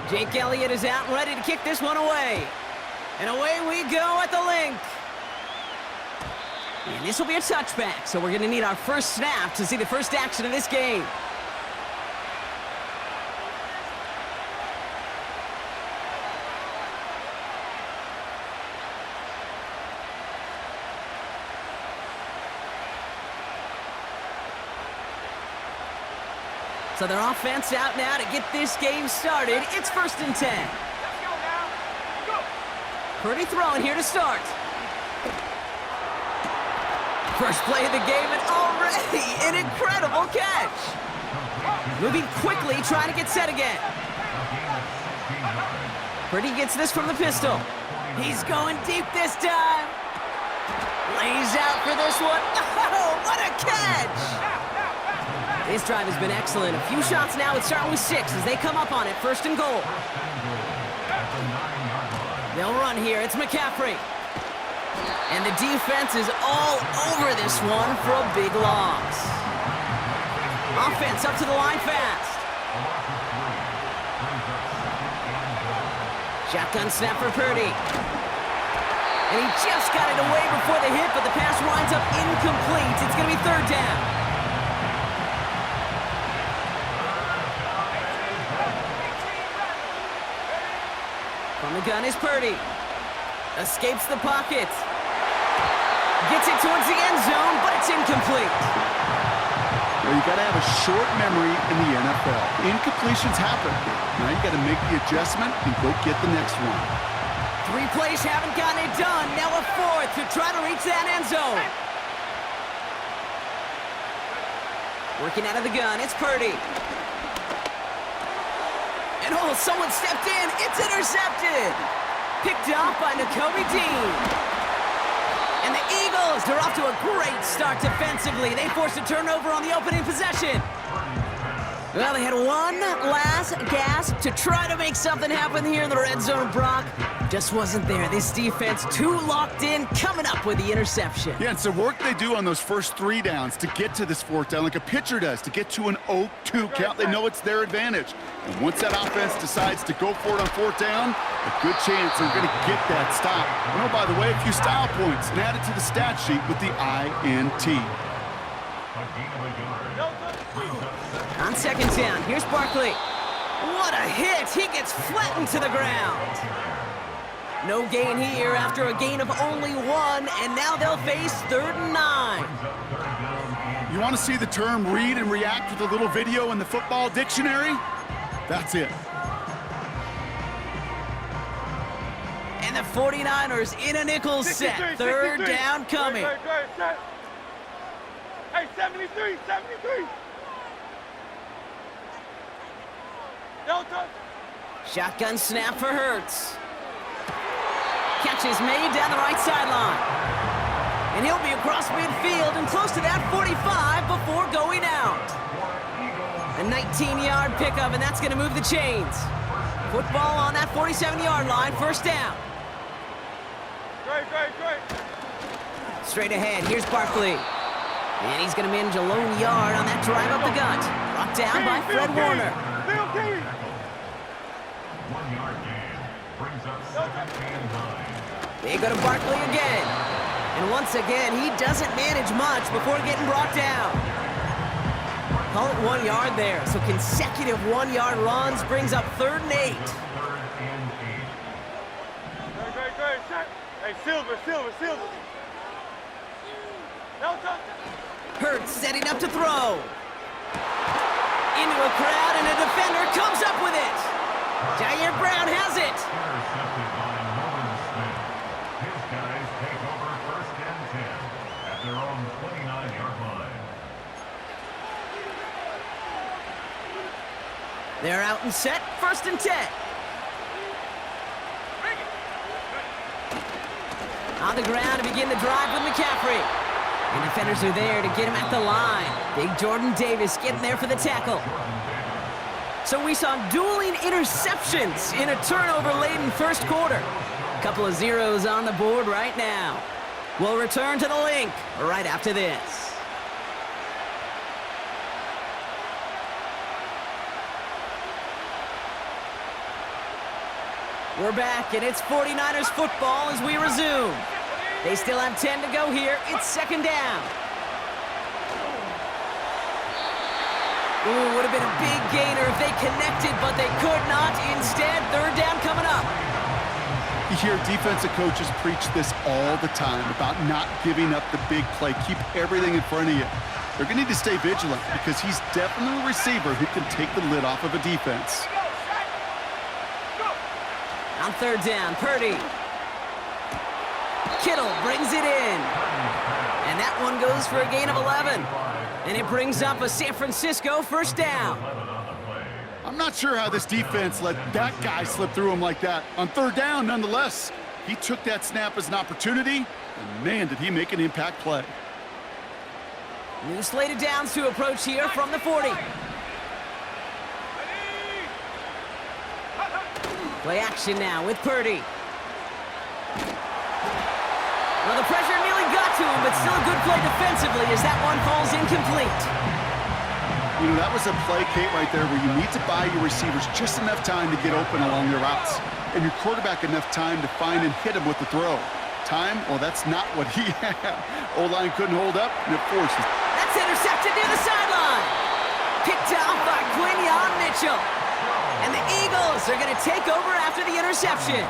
Jake Elliott is out and ready to kick this one away. And away we go at the link. And this will be a touchback, so we're going to need our first snap to see the first action of this game. So their offense out now to get this game started. It's 1st and 10. Let's go now. Go. Purdy throwing here to start. First play of the game and already an incredible catch. Moving quickly, trying to get set again. Purdy gets this from the pistol. He's going deep this time. Lays out for this one. Oh, what a catch! This drive has been excellent. A few shots now. It's starting with 6 as they come up on it. 1st and goal. They'll run here. It's McCaffrey. And the defense is all over this one for a big loss. Offense up to the line fast. Shotgun snap for Purdy. And he just got it away before the hit, but the pass winds up incomplete. It's going to be 3rd down. From the gun is Purdy. Escapes the pocket. Gets it towards the end zone, but it's incomplete. Well, you got to have a short memory in the NFL. Incompletions happen. Now you got to make the adjustment and go get the next one. 3 plays haven't gotten it done. Now a 4th to try to reach that end zone. Working out of the gun, it's Purdy. And oh, someone stepped in. It's intercepted. Picked off by Nakobe Dean. And the Eagles, they're off to a great start defensively. They forced a turnover on the opening possession. Well, they had one last gasp to try to make something happen here in the red zone, Brock. Just wasn't there. This defense too locked in, coming up with the interception. Yeah, it's the work they do on those first 3 downs to get to this 4th down, like a pitcher does, to get to an 0-2 count. They know it's their advantage. And once that offense decides to go for it on 4th down, a good chance they're going to get that stop. And oh, by the way, a few style points and add it to the stat sheet with the INT. On 2nd down, here's Barkley. What a hit! He gets flattened to the ground. No gain here after a gain of only 1, and now they'll face 3rd and 9. You want to see the term read and react with a little video in the football dictionary? That's it. And the 49ers in a nickel set. 3rd down coming. Hey, 73, 73. Don't touch. Shotgun snap for Hurts. Catch is made down the right sideline. And he'll be across midfield and close to that 45 before going out. A 19-yard pickup, and that's going to move the chains. Football on that 47-yard line, 1st down. Great. Straight ahead, here's Barkley. And he's going to manage a lone yard on that drive up the gut. Brought down by Fred Warner. They go to Barkley again. And once again, he doesn't manage much before getting brought down. Call it 1 yard there. So consecutive 1-yard runs brings up 3rd and 8. Great. Hey, Silver. No touch. Hurts setting up to throw. Into a crowd, and a defender comes up with it. Jair Brown has it. His guys take over 1st and 10 at their own 29-yard line. They're out and set, 1st and 10. On the ground to begin the drive with McCaffrey. And defenders are there to get him at the line. Big Jordan Davis getting there for the tackle. So we saw dueling interceptions in a turnover-laden 1st quarter. Couple of zeros on the board right now. We'll return to the link right after this. We're back, and it's 49ers football as we resume. They still have 10 to go here. It's second down. Ooh, would have been a big gainer if they connected, but they could not. Instead, third down coming up. You hear defensive coaches preach this all the time about not giving up the big play. Keep everything in front of you. They're going to need to stay vigilant because he's definitely a receiver who can take the lid off of a defense. On third down, Purdy. Kittle brings it in. And that one goes for a gain of 11. And it brings up a San Francisco first down. I'm not sure how this defense let that guy slip through him like that. On third down, nonetheless, he took that snap as an opportunity, and man, did he make an impact play. New slate of downs to approach here from the 40. Play action now with Purdy. Well, the pressure nearly got to him, but still a good play defensively as that one falls incomplete. You know, that was a play, Kate, right there where you need to buy your receivers just enough time to get open along their routes, and your quarterback enough time to find and hit him with the throw. Time? Well, that's not what he had. O-line couldn't hold up, and it forces. That's intercepted near the sideline. Picked off by Quinyon Mitchell. And the Eagles are going to take over after the interception.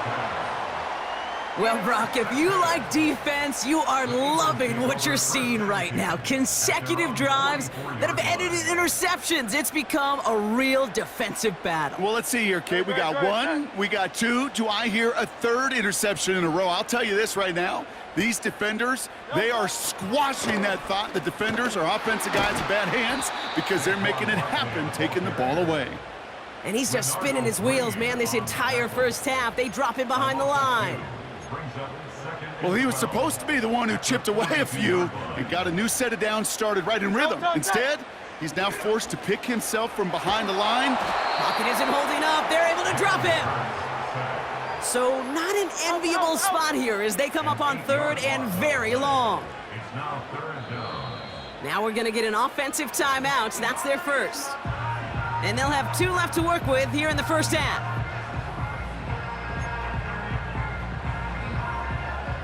Well, Brock, if you like defense, you are loving what you're seeing right now. Consecutive drives that have ended in interceptions. It's become a real defensive battle. Well, let's see here, Kate. We got one, we got two. Do I hear a third interception in a row? I'll tell you this right now. These defenders, they are squashing that thought. The defenders are offensive guys in bad hands because they're making it happen, taking the ball away. And he's just spinning his wheels, man, this entire first half. They drop him behind the line. Well, he was supposed to be the one who chipped away a few and got a new set of downs started right in rhythm. Instead, he's now forced to pick himself from behind the line. Pocket isn't holding up. They're able to drop him. So not an enviable spot here as they come up on third and very long. It's now third down. Now we're going to get an offensive timeout. That's their first. And they'll have 2 left to work with here in the first half.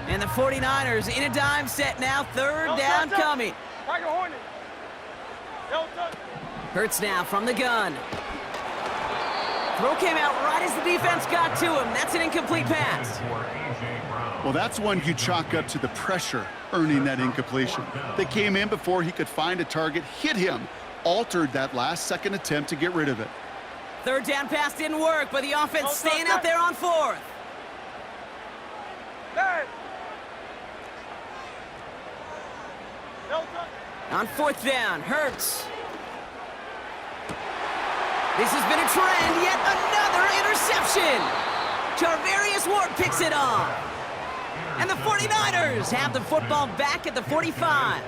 And the 49ers in a dime set now, third down coming. Hurts now from the gun. Throw came out right as the defense got to him. That's an incomplete pass. Well, that's one you chalk up to the pressure earning that incompletion. They came in before he could find a target, hit him, altered that last-second attempt to get rid of it. Third down pass didn't work, but the offense staying out there on fourth. On fourth down, Hurts. This has been a trend, yet another interception. Charvarius Ward picks it off. And the 49ers have the football back at the 45.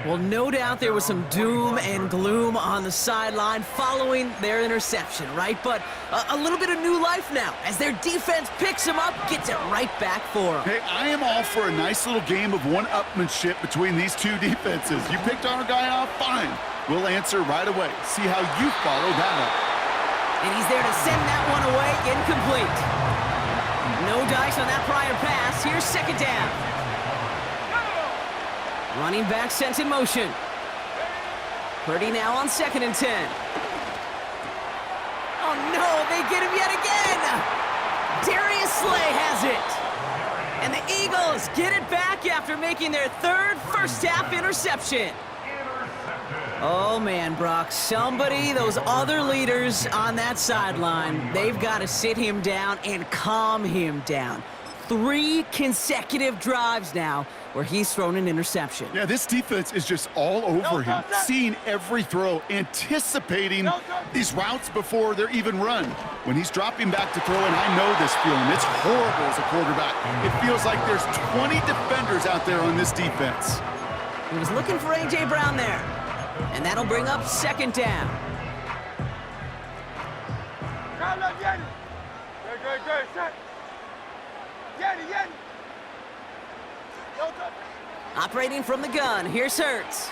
Well, no doubt there was some doom and gloom on the sideline following their interception, right? But a little bit of new life now as their defense picks them up, gets it right back for them. Hey, I am all for a nice little game of one-upmanship between these two defenses. You picked our guy off, fine. We'll answer right away. See how you follow that up. And he's there to send that one away, incomplete. No dice on that prior pass. Here's second down. Running back sent in motion. Purdy now on 2nd and 10. Oh no, they get him yet again. Darius Slay has it. And the Eagles get it back after making their third first-half interception. Oh man, Brock, those other leaders on that sideline, they've got to sit him down and calm him down. 3 consecutive drives now where he's thrown an interception. Yeah, this defense is just all over him, seeing every throw, anticipating these routes before they're even run. When he's dropping back to throw, and I know this feeling, it's horrible as a quarterback. It feels like there's 20 defenders out there on this defense. He was looking for A.J. Brown there, and that'll bring up second down. Great, set. Yeti. Operating from the gun, here's Hurts.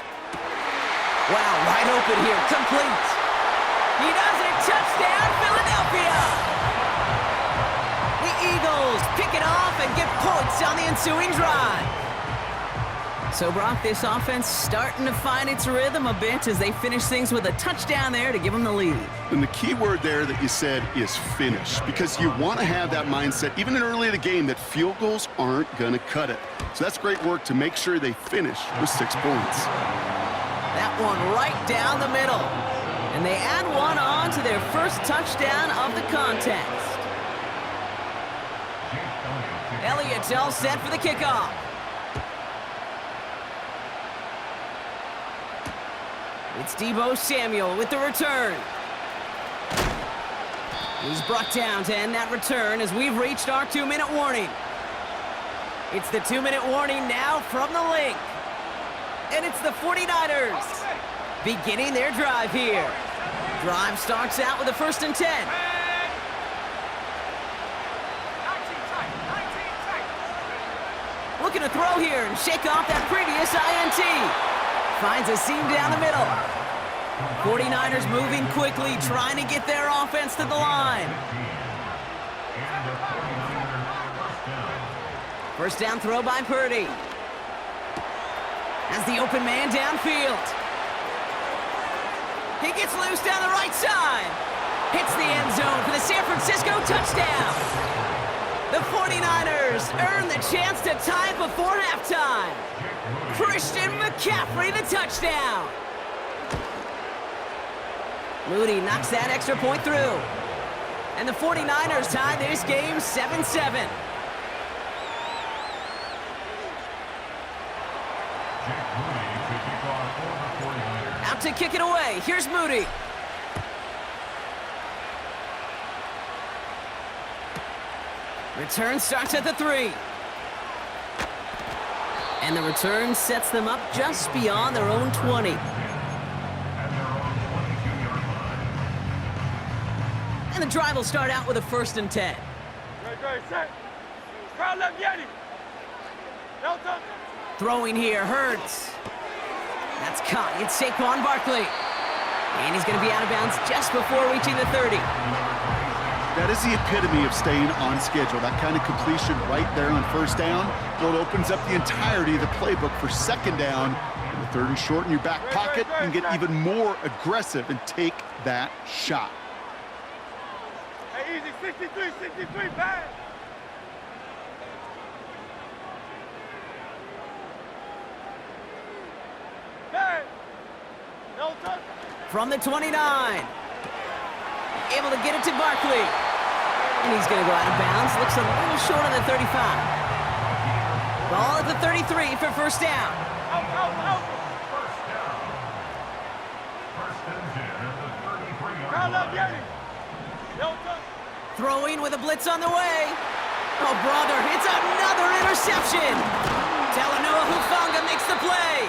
Wow, wide open here, complete. He does it, touchdown, Philadelphia! ensuing drive. So, Brock, this offense starting to find its rhythm a bit as they finish things with a touchdown there to give them the lead. And the key word there that you said is finish, because you want to have that mindset, even in early in the game, that field goals aren't going to cut it. So that's great work to make sure they finish with 6 points. That one right down the middle. And they add one on to their first touchdown of the contest. Elliott's all set for the kickoff. It's Deebo Samuel with the return. He's brought down to end that return as we've reached our 2-minute warning. It's the 2-minute warning now from the link. And it's the 49ers beginning their drive here. Drive starts out with a 1st and 10. Looking to throw here and shake off that previous INT. Finds a seam down the middle. 49ers moving quickly, trying to get their offense to the line. First down throw by Purdy. Has the open man downfield. He gets loose down the right side. Hits the end zone for the San Francisco touchdown. The 49ers earn the chance to tie it before halftime. Christian McCaffrey, the touchdown. Moody knocks that extra point through. And the 49ers tie this game 7-7. Out to kick it away. Here's Moody. Return starts at the 3. And the return sets them up just beyond their own 20. And the drive will start out with a 1st and 10. Throwing here, Hurts. That's caught. It's Saquon Barkley. And he's going to be out of bounds just before reaching the 30. That is the epitome of staying on schedule. That kind of completion right there on 1st down. Well, it opens up the entirety of the playbook for 2nd down. And the 3rd and short in your back pocket, you can get even more aggressive and take that shot. Hey, easy, 63, bang! Bang! No touch. From the 29. Able to get it to Barkley. And he's going to go out of bounds. Looks a little short on the 35. Ball at the 33 for 1st down. Out. First down. 1st and 10 at the 33-yard Crowd up, line. Yeti. No touch. Throwing with a blitz on the way. Oh, brother, it's another interception. Talanoa Hufanga makes the play.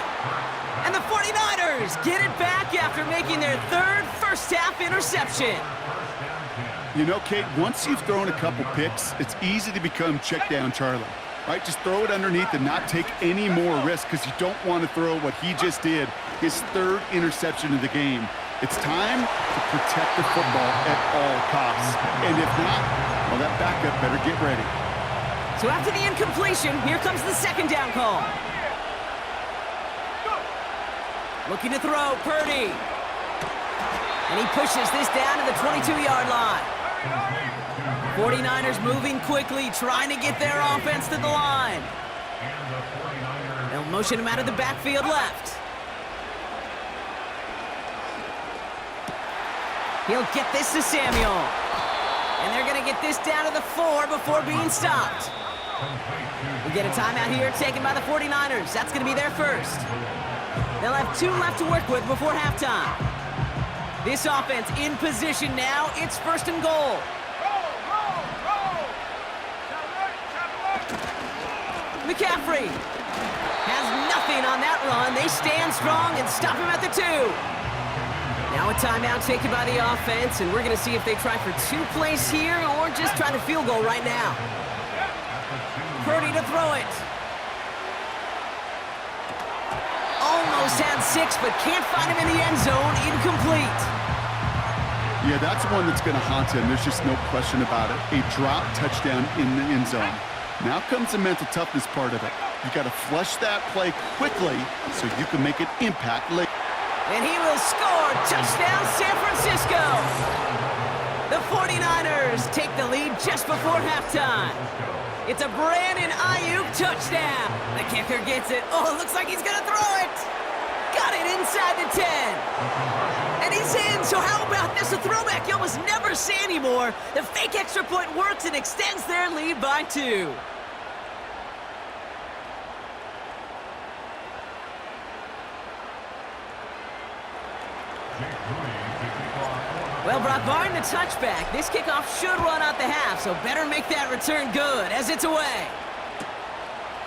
And the 49ers get it back after making their 3rd first-half interception. You know, Kate, once you've thrown a couple picks, it's easy to become check down Charlie, right? Just throw it underneath and not take any more risk because you don't want to throw what he just did, his 3rd interception of the game. It's time to protect the football at all costs. And if not, well, that backup better get ready. So after the incompletion, here comes the 2nd down call. Looking to throw, Purdy. And he pushes this down to the 22-yard line. 49ers moving quickly, trying to get their offense to the line. They'll motion him out of the backfield left. He'll get this to Samuel. And they're going to get this down to the 4 before being stopped. We get a timeout here taken by the 49ers. That's going to be their first. They'll have 2 left to work with before halftime. This offense in position now. It's 1st and goal. McCaffrey has nothing on that run. They stand strong and stop him at the 2. Now a timeout taken by the offense, and we're going to see if they try for 2 plays here or just try the field goal right now. Purdy to throw it. Almost had 6, but can't find him in the end zone. Incomplete. Yeah, that's one that's going to haunt him. There's just no question about it. A drop touchdown in the end zone. Now comes the mental toughness part of it. You got to flush that play quickly so you can make an impact late. And he will score. Touchdown, San Francisco. The 49ers take the lead just before halftime. It's a Brandon Ayuk touchdown. The kicker gets it. Oh, it looks like he's going to throw it. Got it inside the 10. And he's in. So how about this? A throwback you almost never see anymore. The fake extra point works and extends their lead by 2. Well, Brock Martin, the touchback. This kickoff should run out the half, so better make that return good as it's away.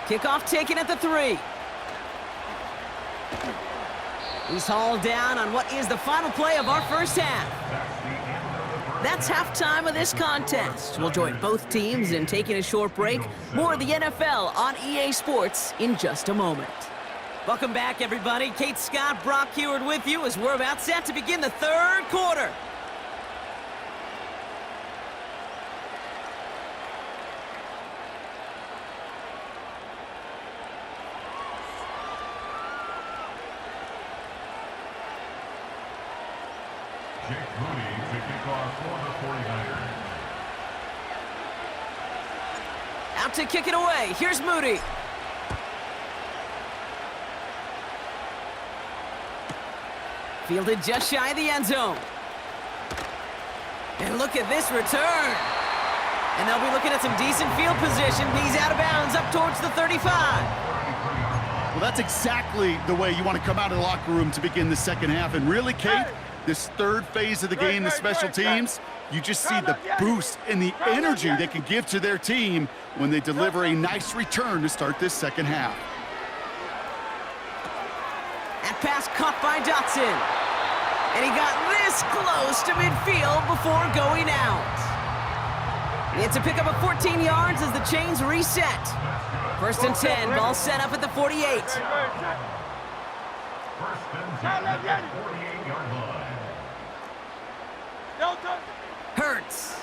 Kickoff taken at the 3. He's hauled down on what is the final play of our first half. That's halftime of this contest. We'll join both teams in taking a short break. More of the NFL on EA Sports in just a moment. Welcome back, everybody. Kate Scott, Brock Heward with you as we're about set to begin the third quarter. Out to kick it away. Here's Moody. Fielded just shy of the end zone. And look at this return. And they'll be looking at some decent field position. He's out of bounds up towards the 35. Well, that's exactly the way you want to come out of the locker room to begin the second half. And really, Kate, this third phase of the game, the special teams, you just see the boost and the energy they can give to their team when they deliver a nice return to start this second half. That pass caught by Dotson. And he got this close to midfield before going out. It's a pickup of 14 yards as the chains reset. First and 10, ball set up at the 48. First and 10 at the 48-yard line. Hurts.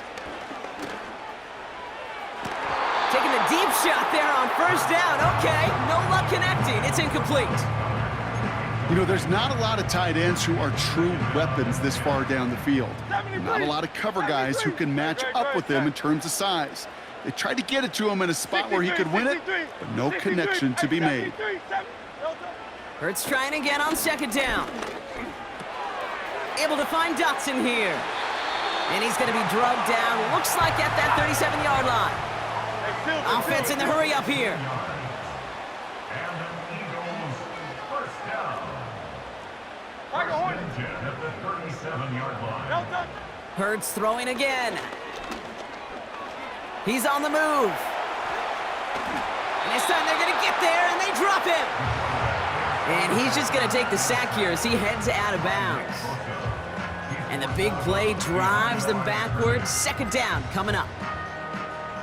Taking a deep shot there on first down. Okay, no luck connecting. It's incomplete. You know, there's not a lot of tight ends who are true weapons this far down the field. Not a lot of cover guys who can match up with him in terms of size. They tried to get it to him in a spot where he could win it, but no connection to be made. Hurts trying again on second down. Able to find Dotson here. And he's going to be drugged down, looks like at that 37-yard line. Offense in the hurry up here. And the Eagles first down. First and 10 at the 37-yard line. Hurts throwing again. He's on the move. And this time they're going to get there, and they drop him. And he's just going to take the sack here as he heads out of bounds. And the big play drives them backwards. Second down coming up.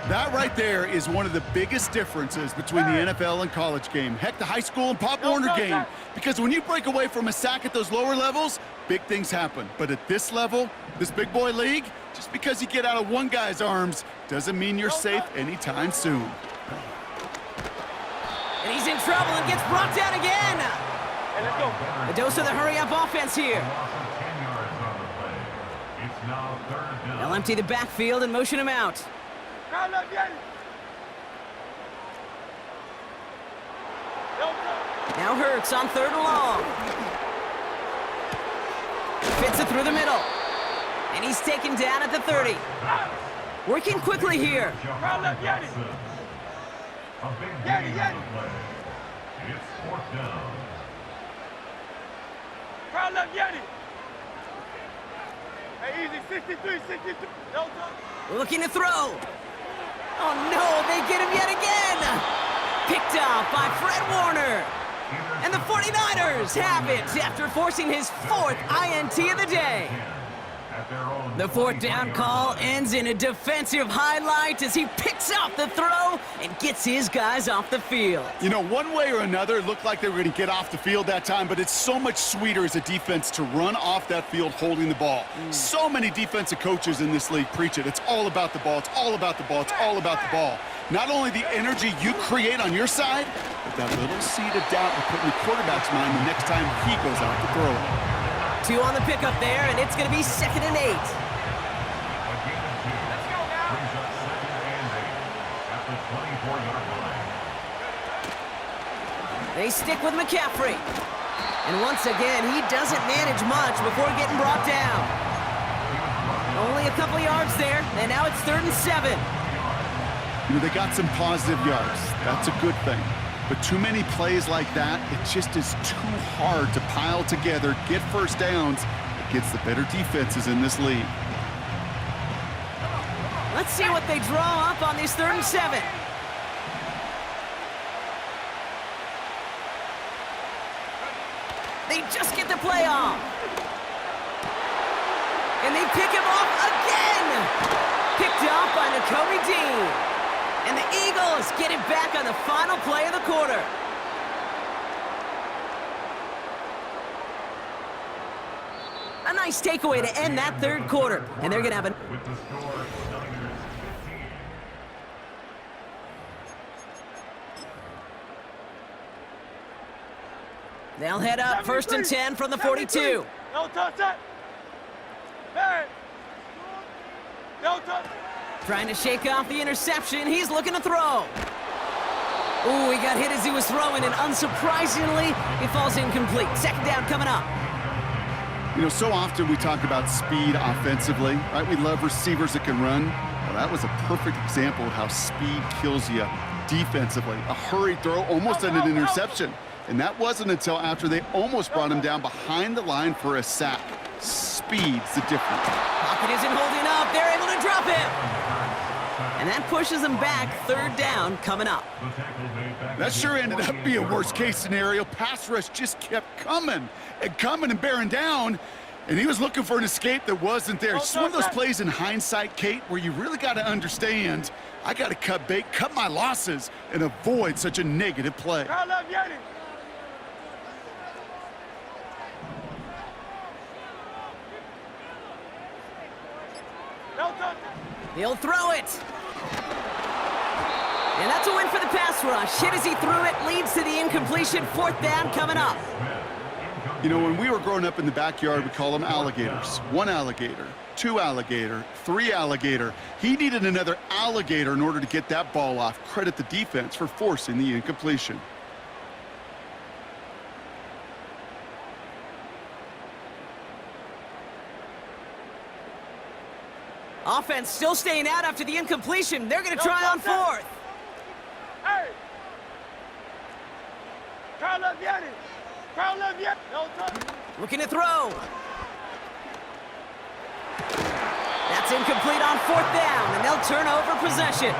That right there is one of the biggest differences between the NFL and college game. Heck, the high school and Pop Warner game. Because when you break away from a sack at those lower levels, big things happen. But at this level, this big boy league, just because you get out of one guy's arms doesn't mean you're safe anytime soon. And he's in trouble and gets brought down again. Hey, let's go. A dose of the hurry-up offense here. They'll empty the backfield and motion him out. Now Hurts on third and long. Fits it through the middle. And he's taken down at the 30. Working quickly here. A big gain on the play. It's fourth down. Crowd left, Yeti. Hey, easy, 63, 63. No, Looking to throw. Oh, no, they get him yet again. Picked off by Fred Warner. And the 49ers have it after forcing his fourth INT of the day. The fourth down call ends in a defensive highlight as he picks off the throw and gets his guys off the field. You know, one way or another, it looked like they were going to get off the field that time, but it's so much sweeter as a defense to run off that field holding the ball. So many defensive coaches in this league preach it. It's all about the ball. It's all about the ball. It's all about the ball. Not only the energy you create on your side, but that little seed of doubt will put in the quarterback's mind the next time he goes out to throw it. 2 on the pickup there, and it's going to be 2nd and 8. They stick with McCaffrey. And once again, he doesn't manage much before getting brought down. Only a couple yards there, and now it's 3rd and 7. You know, they got some positive yards. That's a good thing. But too many plays like that, it just is too hard to pile together, get first downs against the better defenses in this league. Let's see what they draw up on this 3rd and 7. They just get the play off. And they pick him off again. Picked off by Nakobe Dean. And the Eagles get it back on the final play of the quarter. A nice takeaway to end that 3rd quarter. And they're going to have a... With the score, Niners 15. They'll head up 1st and 10 from the 42. No touch that. Hey. No touch. Trying to shake off the interception. He's looking to throw. Ooh, he got hit as he was throwing, and unsurprisingly, he falls incomplete. 2nd down coming up. You know, so often we talk about speed offensively, right? We love receivers that can run. Well, that was a perfect example of how speed kills you defensively. A hurried throw, almost an interception. And that wasn't until after they almost brought him down behind the line for a sack. Speed's the difference. Pocket isn't holding up. They're able to drop him. And that pushes them back. 3rd down coming up. That sure ended up being a worst-case scenario. Pass rush just kept coming and bearing down. And he was looking for an escape that wasn't there. It's one of those plays in hindsight, Kate, where you really got to understand, I got to cut bait, cut my losses, and avoid such a negative play. He'll throw it. And that's a win for the pass rush. Hit as he threw it, leads to the incompletion. 4th down coming up. You know, when we were growing up in the backyard, we call them alligators. 1 alligator, 2 alligator, 3 alligator. He needed another alligator in order to get that ball off. Credit the defense for forcing the incompletion. Offense still staying out after the incompletion. They're going to try on 4th. Hey. Looking to throw. That's incomplete on 4th down, and they'll turn over possession.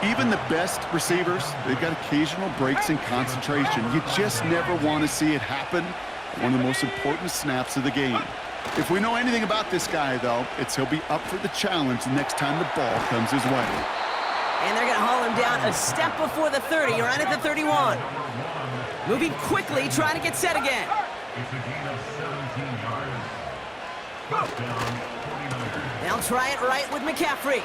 Even the best receivers, they've got occasional breaks in concentration. You just never want to see it happen. One of the most important snaps of the game. If we know anything about this guy, though, it's he'll be up for the challenge the next time the ball comes his way. And they're going to haul him down a step before the 30, right at the 31. Moving quickly, trying to get set again. It's a gain of 17 yards. First down, 49ers. They'll try it right with McCaffrey.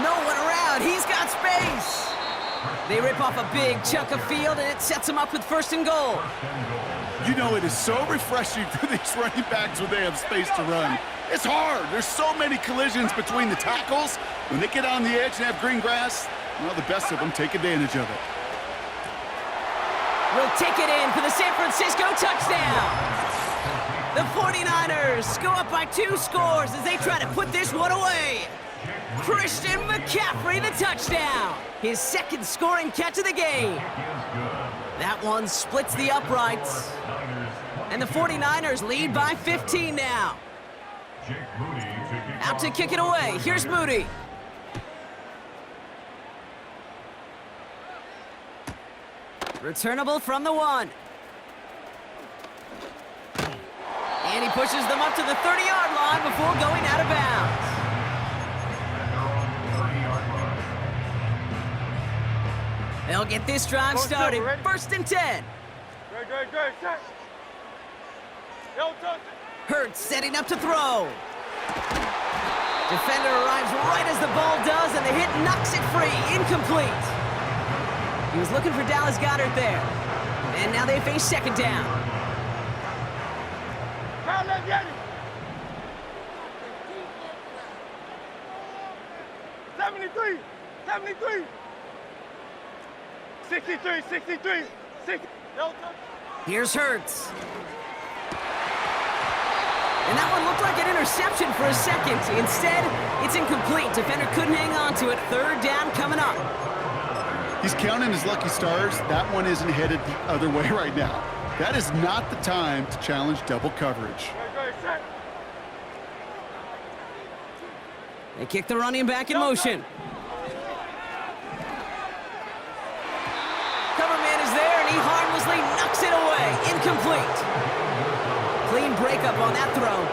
No one around. He's got space. They rip off a big chunk of field, and it sets them up with 1st and goal. You know, it is so refreshing for these running backs when they have space to run. It's hard. There's so many collisions between the tackles. When they get on the edge and have green grass, well, the best of them take advantage of it. Will take it in for the San Francisco touchdown. The 49ers go up by 2 scores as they try to put this one away. Christian McCaffrey, the touchdown. His 2nd scoring catch of the game. That one splits the uprights. And the 49ers lead by 15 now. Out to kick it away. Here's Moody. Returnable from the 1. And he pushes them up to the 30-yard line before going out of bounds. They'll get this drive started. 1st and 10. Great. Hurts setting up to throw. Defender arrives right as the ball does, and the hit knocks it free. Incomplete. He was looking for Dallas Goedert there. And now they face second down. Crowd, let's get it. 73, 73. 63, 63, 60. No touch. Here's Hurts. And that one looked like an interception for a second. Instead, it's incomplete. Defender couldn't hang on to it. Third down coming up. He's counting his lucky stars. That one isn't headed the other way right now. That is not the time to challenge double coverage. Great, set. They kick the running back in motion. Cover man is there, and he harmlessly knocks it away. Incomplete. Clean breakup on that throw.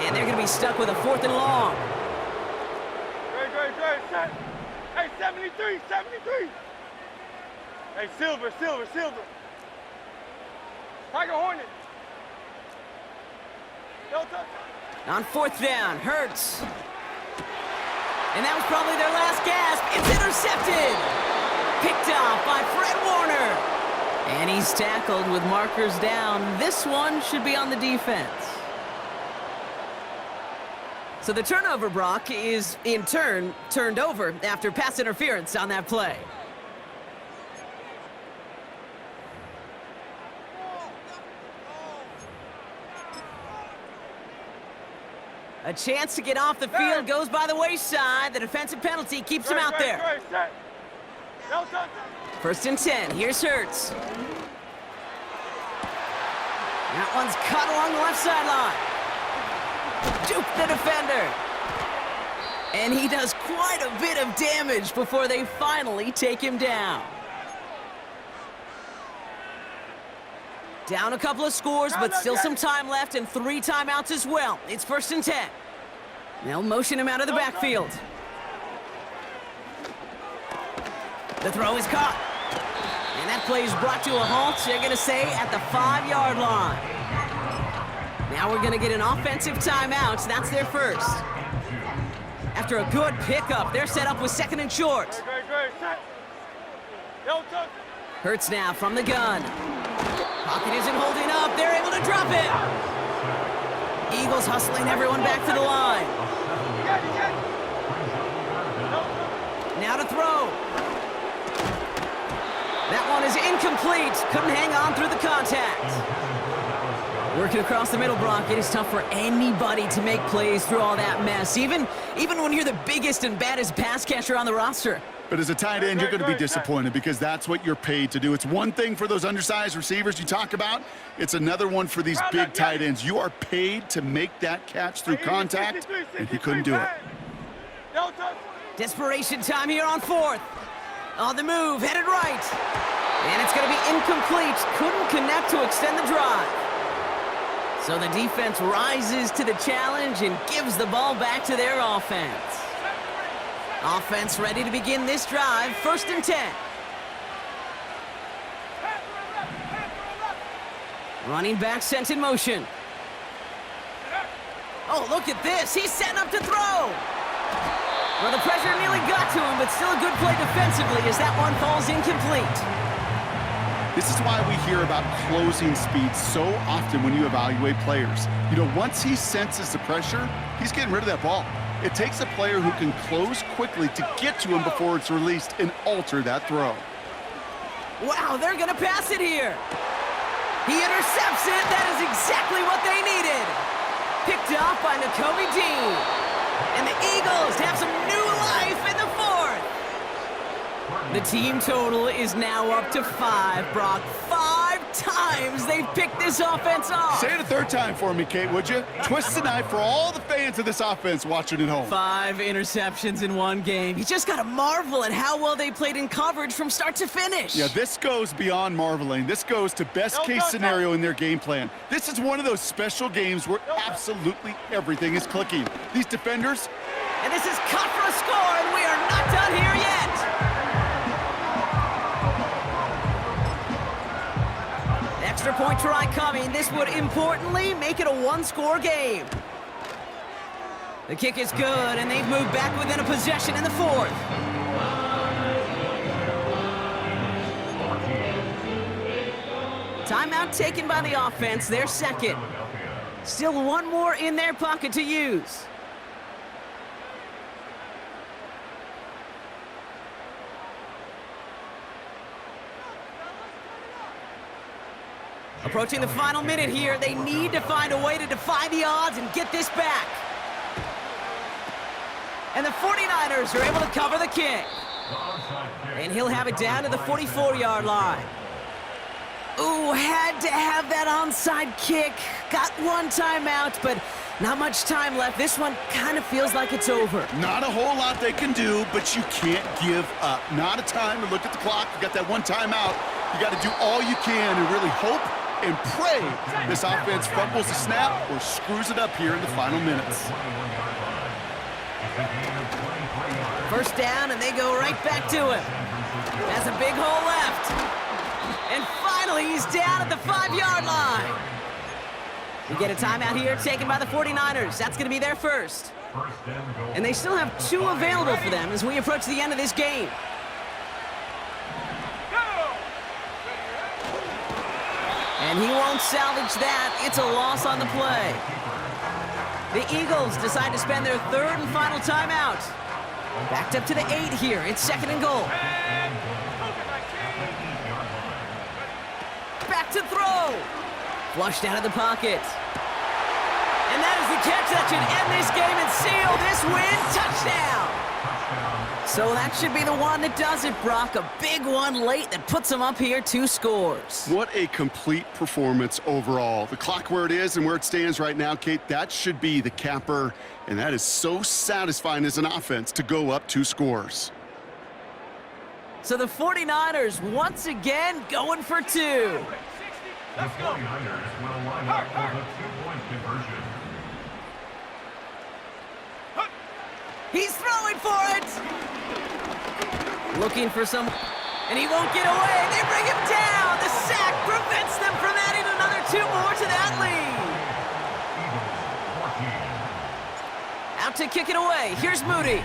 And they're going to be stuck with a 4th and long. Great, set. Hey, 73, 73. Hey, Silver. Tiger Hornet. No touch. On 4th down, Hurts. And that was probably their last gasp. It's intercepted. Picked off by Fred Warner. And he's tackled with markers down. This one should be on the defense. So the turnover, Brock, is in turn turned over after pass interference on that play. A chance to get off the field goes by the wayside. The defensive penalty keeps him out there. Great, set. No touch. 1st and 10. Here's Hurts. That one's cut along the left sideline. Juke the defender. And he does quite a bit of damage before they finally take him down. Down a couple of scores, but still some time left and 3 timeouts as well. It's 1st and 10. They'll motion him out of the backfield. The throw is caught. And that play is brought to a halt, they're going to say, at the 5-yard line. Now we're going to get an offensive timeout. That's their first. After a good pickup, they're set up with 2nd and short. Great, set. No touch. Hurts now from the gun. Pocket isn't holding up. They're able to drop it. Eagles hustling everyone back to the line. Now to throw. That one is incomplete. Couldn't hang on through the contact. Working across the middle, Brock, it is tough for anybody to make plays through all that mess, even when you're the biggest and baddest pass catcher on the roster. But as a tight end, you're going to be disappointed because that's what you're paid to do. It's one thing for those undersized receivers you talk about. It's another one for these big tight ends. You are paid to make that catch through contact, and he couldn't do it. No touch. Desperation time here on 4th. On the move, headed right. And it's going to be incomplete. Couldn't connect to extend the drive. So the defense rises to the challenge and gives the ball back to their offense. Offense ready to begin this drive. 1st and 10. Running back sent in motion. Oh, look at this. He's setting up to throw. Well, the pressure nearly got to him, but still a good play defensively as that one falls incomplete. This is why we hear about closing speed so often when you evaluate players. You know, once he senses the pressure, he's getting rid of that ball. It takes a player who can close quickly to get to him before it's released and alter that throw. Wow, they're going to pass it here. He intercepts it. That is exactly what they needed. Picked off by Nakobe Dean. And the Eagles have some new life in the 4th. The team total is now up to 5, Brock. 5 times they've picked this offense off. Say it a 3rd time for me, Kate, would you? Twist the knife for all the fans of this offense watching at home. 5 interceptions in one game. You just got to marvel at how well they played in coverage from start to finish. Yeah, this goes beyond marveling. This goes to best-case scenario in their game plan. This is one of those special games where absolutely everything is clicking. These defenders... And this is cut for a score, and we are not done here yet. Extra point try coming. This would importantly make it a 1-score game. The kick is good, and they've moved back within a possession in the fourth. Timeout taken by the offense, their second. Still one more in their pocket to use. Approaching the final minute here, they need to find a way to defy the odds and get this back. And the 49ers are able to cover the kick. And he'll have it down to the 44-yard line. Ooh, had to have that onside kick. Got one timeout, but not much time left. This one kind of feels like it's over. Not a whole lot they can do, but you can't give up. Not a time to look at the clock. You got that one timeout. You got to do all you can and really hope and pray this offense fumbles the snap or screws it up here in the final minutes. First down, and they go right back to him. Has a big hole left. And finally, he's down at the 5-yard line. We get a timeout here taken by the 49ers. That's going to be their first. And they still have 2 available for them as we approach the end of this game. And he won't salvage that. It's a loss on the play. The Eagles decide to spend their 3rd and final timeout. Backed up to the 8 here. It's 2nd and goal. Back to throw. Flushed out of the pocket. And that is the catch that should end this game and seal this win. Touchdown. So that should be the one that does it, Brock. A big one late that puts them up here 2 scores. What a complete performance overall. The clock where it is and where it stands right now, Kate, that should be the capper. And that is so satisfying as an offense to go up 2 scores. So the 49ers once again going for 2. The 49ers will line up for the 2-point conversion. He's throwing for it. Looking for some, and he won't get away. They bring him down. The sack prevents them from adding another 2 more to that lead. Out to kick it away. Here's Moody.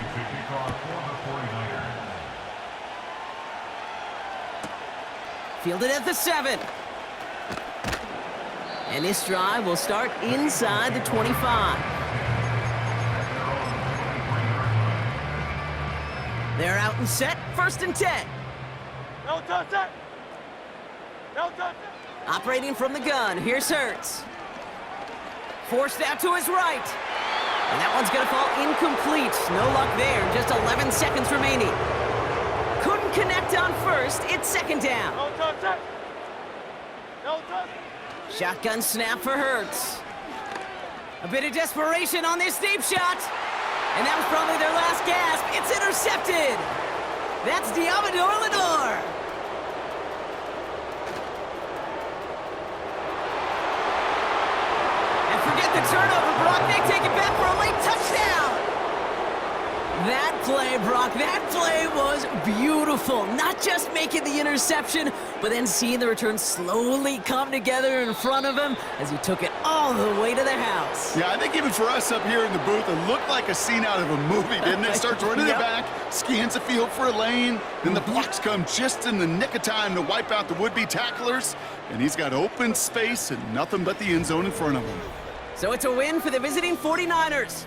Fielded at the 7. And this drive will start inside the 25. They're out and set, 1st and 10. No touch it. No touch it. Operating from the gun, here's Hurts. Forced out to his right. And that one's gonna fall incomplete. No luck there, just 11 seconds remaining. Couldn't connect on first, it's 2nd down. No touch it. No touch it. Shotgun snap for Hurts. A bit of desperation on this deep shot. And that was probably their last gasp. It's intercepted. That's Diamador Lenore. And forget the turnover, Brock. They take it back for a late touchdown. That play, Brock, that play was beautiful. Not just making the interception, but then seeing the return slowly come together in front of him as he took it all the way to the house. Yeah, I think even for us up here in the booth, it looked like a scene out of a movie, didn't it? Starts running the back, scans the field for a lane, then the blocks come just in the nick of time to wipe out the would-be tacklers, and he's got open space and nothing but the end zone in front of him. So it's a win for the visiting 49ers.